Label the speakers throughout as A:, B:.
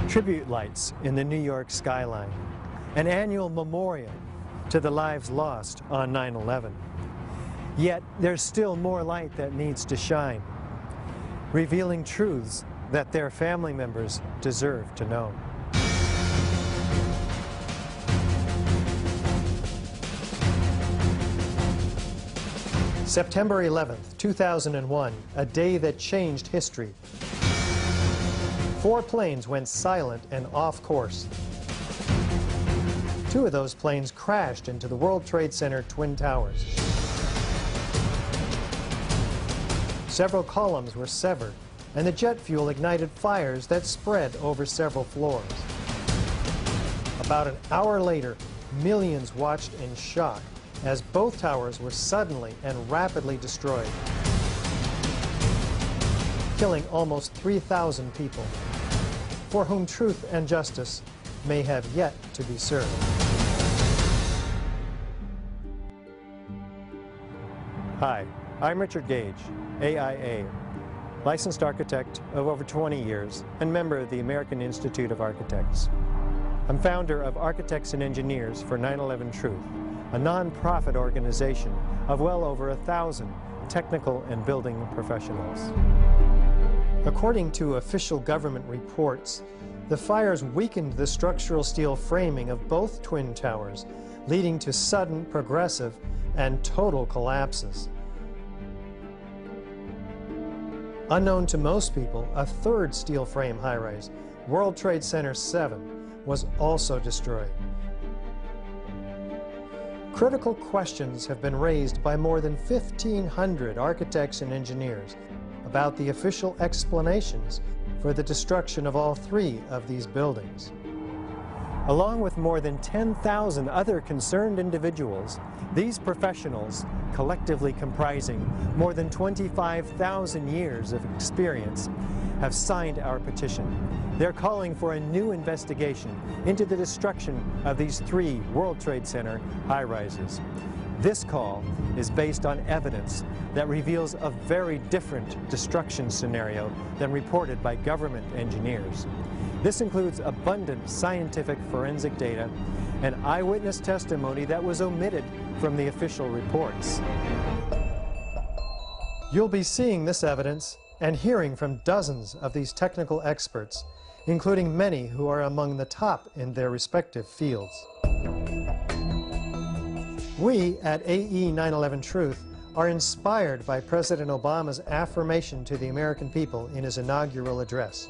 A: Tribute lights in the New York skyline, an annual memorial to the lives lost on 9/11. Yet there's still more light that needs to shine, revealing truths that their family members deserve to know. September 11th, 2001, a day that changed history. 4 planes went silent and off course. 2 of those planes crashed into the World Trade Center Twin Towers. Several columns were severed, and the jet fuel ignited fires that spread over several floors. About an hour later, millions watched in shock as both towers were suddenly and rapidly destroyed, killing almost 3,000 people, for whom truth and justice may have yet to be served. Hi, I'm Richard Gage, AIA, licensed architect of over 20 years and member of the American Institute of Architects. I'm founder of Architects and Engineers for 9/11 Truth, a non-profit organization of well over 1,000 technical and building professionals. According to official government reports, the fires weakened the structural steel framing of both twin towers, leading to sudden, progressive, and total collapses. Unknown to most people, a third steel frame high-rise, World Trade Center 7, was also destroyed. Critical questions have been raised by more than 1,500 architects and engineers about the official explanations for the destruction of all 3 of these buildings. Along with more than 10,000 other concerned individuals, these professionals, collectively comprising more than 25,000 years of experience, have signed our petition. They're calling for a new investigation into the destruction of these 3 World Trade Center high-rises. This call is based on evidence that reveals a very different destruction scenario than reported by government engineers. This includes abundant scientific forensic data and eyewitness testimony that was omitted from the official reports. You'll be seeing this evidence and hearing from dozens of these technical experts, including many who are among the top in their respective fields. We at AE 9/11 Truth are inspired by President Obama's affirmation to the American people in his inaugural address.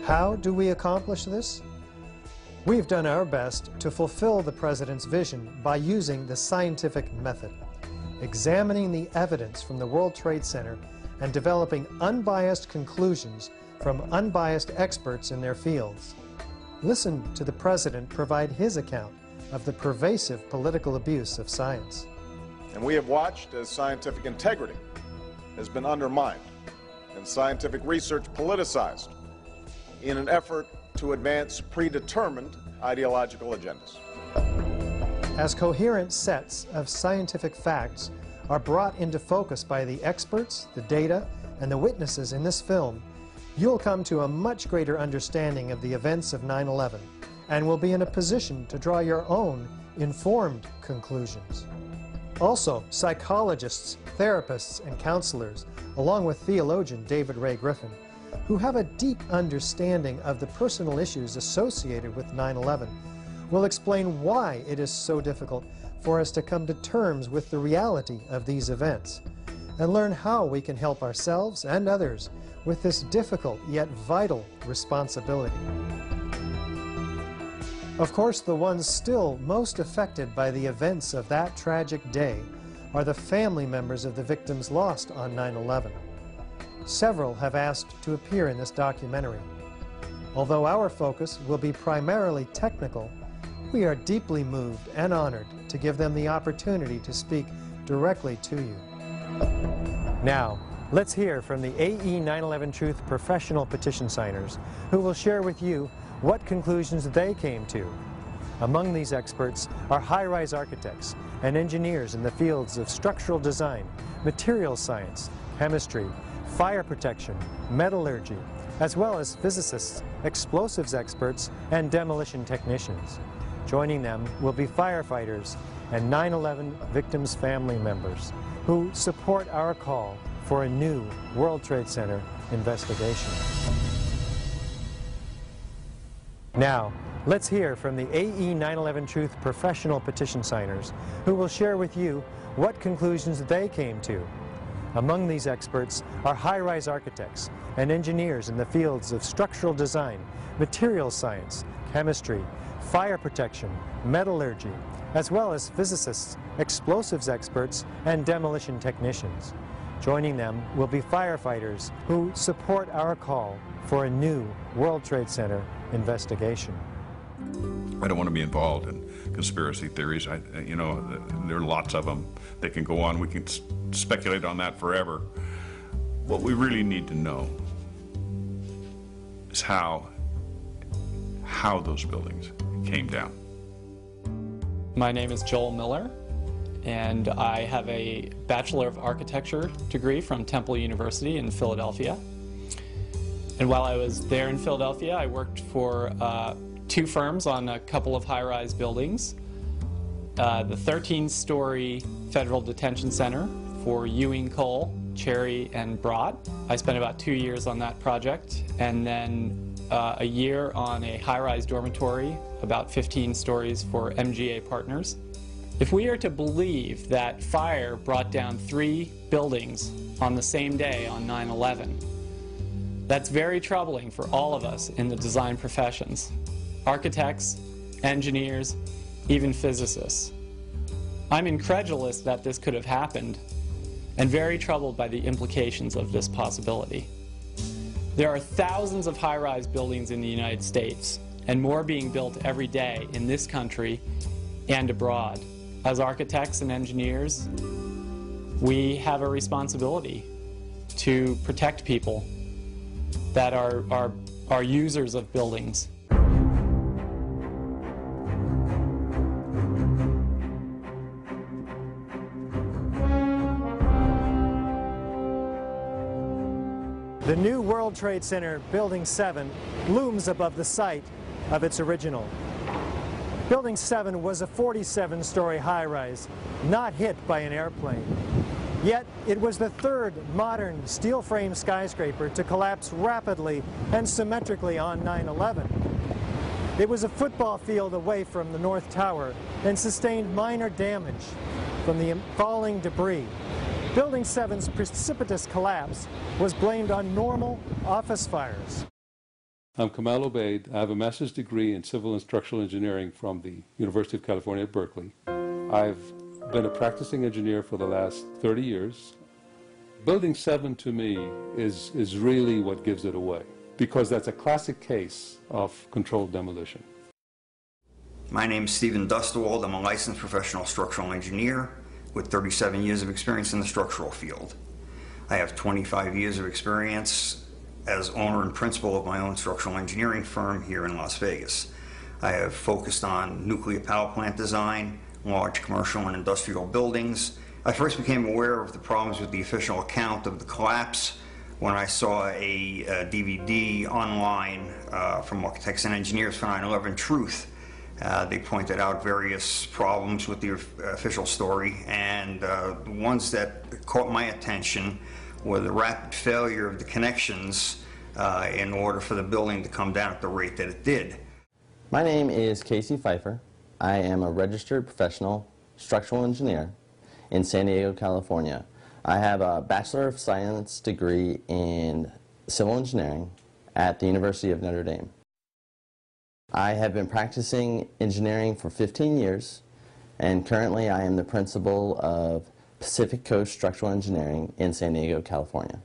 A: How do we accomplish this? We've done our best to fulfill the President's vision by using the scientific method, examining the evidence from the World Trade Center and developing unbiased conclusions from unbiased experts in their fields. Listen to the President provide his account of the pervasive political abuse of science.
B: And we have watched as scientific integrity has been undermined and scientific research politicized in an effort to advance predetermined ideological agendas.
A: As coherent sets of scientific facts are brought into focus by the experts, the data, and the witnesses in this film, you'll come to a much greater understanding of the events of 9/11 and will be in a position to draw your own informed conclusions. Also, psychologists, therapists, and counselors, along with theologian David Ray Griffin, who have a deep understanding of the personal issues associated with 9/11, will explain why it is so difficult for us to come to terms with the reality of these events, and learn how we can help ourselves and others with this difficult yet vital responsibility. Of course, the ones still most affected by the events of that tragic day are the family members of the victims lost on 9/11. Several have asked to appear in this documentary. Although our focus will be primarily technical, we are deeply moved and honored to give them the opportunity to speak directly to you. Now, let's hear from the AE 9/11 Truth professional petition signers, who will share with you what conclusions they came to. Among these experts are high-rise architects and engineers in the fields of structural design, material science, chemistry, fire protection, metallurgy, as well as physicists, explosives experts, and demolition technicians. Joining them will be firefighters and 9/11 victims' family members who support our call for a new World Trade Center investigation. Now, let's hear from the AE 9/11 Truth professional petition signers who will share with you what conclusions they came to. Among these experts are high-rise architects and engineers in the fields of structural design, materials science, chemistry, fire protection, metallurgy, as well as physicists, explosives experts, and demolition technicians. Joining them will be firefighters who support our call for a new World Trade Center investigation.
C: I don't want to be involved in conspiracy theories. You know, there are lots of them. They can go on. We can speculate on that forever. What we really need to know is how those buildings came down.
D: My name is Joel Miller, and I have a Bachelor of Architecture degree from Temple University in Philadelphia. And while I was there in Philadelphia, I worked for two firms on a couple of high-rise buildings. The 13-story Federal Detention Center for Ewing Cole, Cherry, and Broad. I spent about 2 years on that project, and then a year on a high-rise dormitory, about 15 stories for MGA Partners. If we are to believe that fire brought down 3 buildings on the same day on 9/11, that's very troubling for all of us in the design professions. Architects, engineers, even physicists. I'm incredulous that this could have happened, and very troubled by the implications of this possibility. There are thousands of high-rise buildings in the United States, and more being built every day in this country and abroad. As architects and engineers, we have a responsibility to protect people that are users of buildings.
A: The new World Trade Center Building 7 looms above the site of its original. Building 7 was a 47-story high-rise, not hit by an airplane. Yet it was the third modern steel-frame skyscraper to collapse rapidly and symmetrically on 9/11. It was a football field away from the North Tower and sustained minor damage from the falling debris. Building 7's precipitous collapse was blamed on normal office fires.
E: I'm Kamal Obeid. I have a master's degree in civil and structural engineering from the University of California at Berkeley. I've been a practicing engineer for the last 30 years. Building 7 to me is really what gives it away, because that's a classic case of controlled demolition.
F: My name is Stephen Dustwald. I'm a licensed professional structural engineer with 37 years of experience in the structural field. I have 25 years of experience as owner and principal of my own structural engineering firm here in Las Vegas. I have focused on nuclear power plant design, large commercial and industrial buildings. I first became aware of the problems with the official account of the collapse when I saw a DVD online from Architects and Engineers for 9/11 Truth. They pointed out various problems with the official story, and the ones that caught my attention were the rapid failure of the connections in order for the building to come down at the rate that it did.
G: My name is Casey Pfeiffer. I am a registered professional structural engineer in San Diego, California. I have a Bachelor of Science degree in civil engineering at the University of Notre Dame. I have been practicing engineering for 15 years, and currently I am the principal of Pacific Coast Structural Engineering in San Diego, California.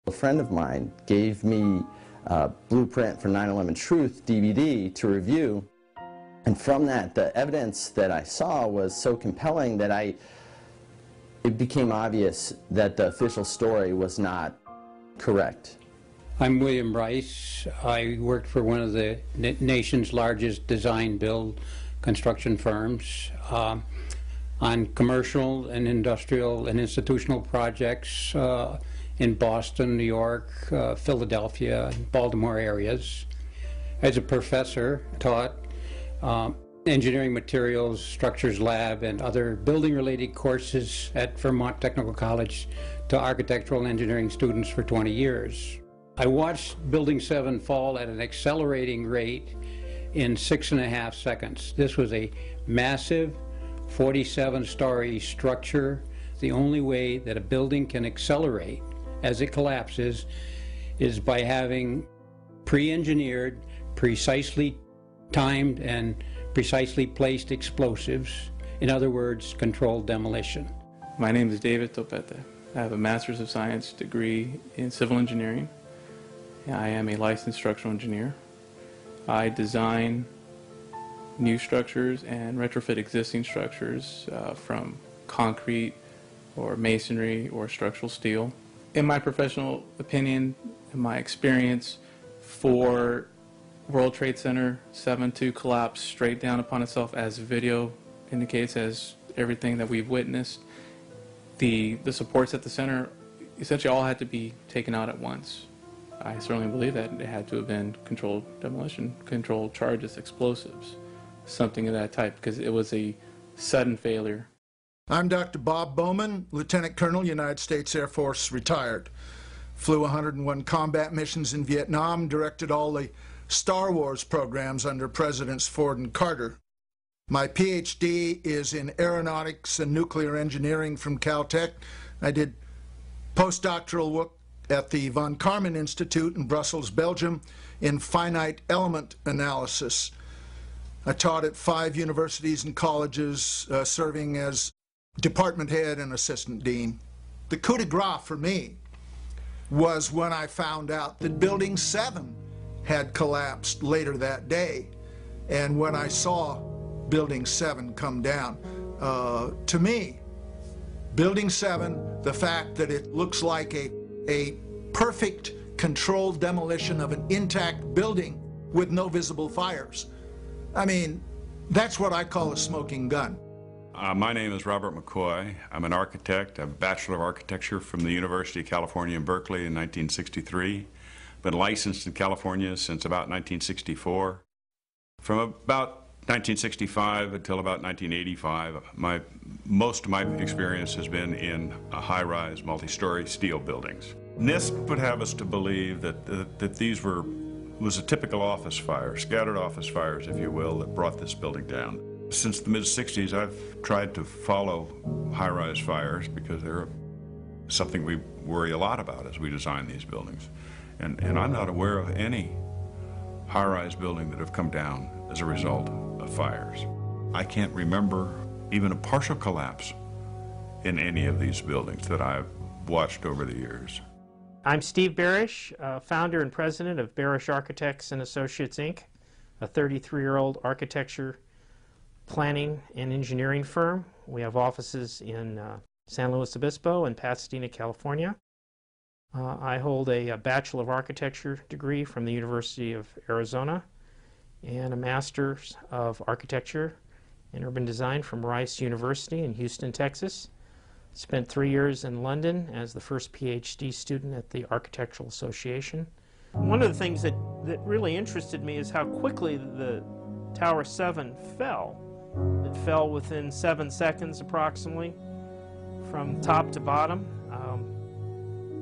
G: A friend of mine gave me a Blueprint for 9/11 Truth DVD to review, and from that, the evidence that I saw was so compelling that it became obvious that the official story was not correct.
H: I'm William Rice. I worked for one of the nation's largest design-build construction firms on commercial and industrial and institutional projects in Boston, New York, Philadelphia, Baltimore areas. As a professor, taught engineering materials, structures lab, and other building-related courses at Vermont Technical College to architectural and engineering students for 20 years. I watched Building 7 fall at an accelerating rate in 6.5 seconds. This was a massive 47-story structure. The only way that a building can accelerate as it collapses is by having pre-engineered, precisely timed, and precisely placed explosives. In other words, controlled demolition.
I: My name is David Topete. I have a Master's of Science degree in Civil Engineering. I am a licensed structural engineer. I design new structures and retrofit existing structures from concrete or masonry or structural steel. In my professional opinion, in my experience, for World Trade Center 7 to collapse straight down upon itself, as video indicates, as everything that we've witnessed, the supports at the center essentially all had to be taken out at once. I certainly believe that it had to have been controlled demolition, controlled charges, explosives, something of that type, because it was a sudden failure.
J: I'm Dr. Bob Bowman, Lieutenant Colonel, United States Air Force, retired. Flew 101 combat missions in Vietnam, directed all the Star Wars programs under Presidents Ford and Carter. My PhD is in aeronautics and nuclear engineering from Caltech. I did postdoctoral work at the Von Karman Institute in Brussels, Belgium, in finite element analysis. I taught at 5 universities and colleges, serving as department head and assistant dean. The coup de grace for me was when I found out that Building 7 had collapsed later that day, and when I saw Building 7 come down. To me, Building 7, the fact that it looks like a perfect controlled demolition of an intact building with no visible fires, I mean, that's what I call a smoking gun.
C: My name is Robert McCoy. I'm an architect, a Bachelor of Architecture from the University of California in Berkeley in 1963. Been licensed in California since about 1964. From about 1965 until about 1985, most of my experience has been in high-rise, multi-story steel buildings. NIST would have us to believe that these was a typical office fire, scattered office fires, if you will, that brought this building down. Since the mid-60s, I've tried to follow high-rise fires because they're something we worry a lot about as we design these buildings. And I'm not aware of any high-rise building that have come down as a result of fires. I can't remember even a partial collapse in any of these buildings that I've watched over the years.
K: I'm Steve Barish, founder and president of Barish Architects and Associates, Inc., a 33-year-old architecture, planning, and engineering firm. We have offices in San Luis Obispo and Pasadena, California. I hold a Bachelor of Architecture degree from the University of Arizona and a Master's of Architecture and Urban Design from Rice University in Houston, Texas. Spent 3 years in London as the first PhD student at the Architectural Association. One of the things that really interested me is how quickly the Tower 7 fell. It fell within 7 seconds approximately from top to bottom.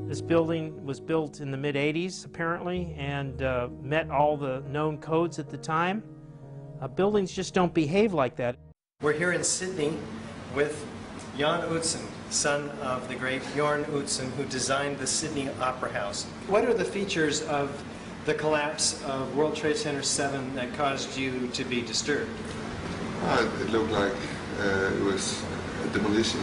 K: This building was built in the mid-80s apparently and met all the known codes at the time. Buildings just don't behave like that.
L: We're here in Sydney with Jan Utzon, son of the great Bjorn Utzon, who designed the Sydney Opera House. What are the features of the collapse of World Trade Center 7 that caused you to be disturbed?
M: It looked like it was a demolition.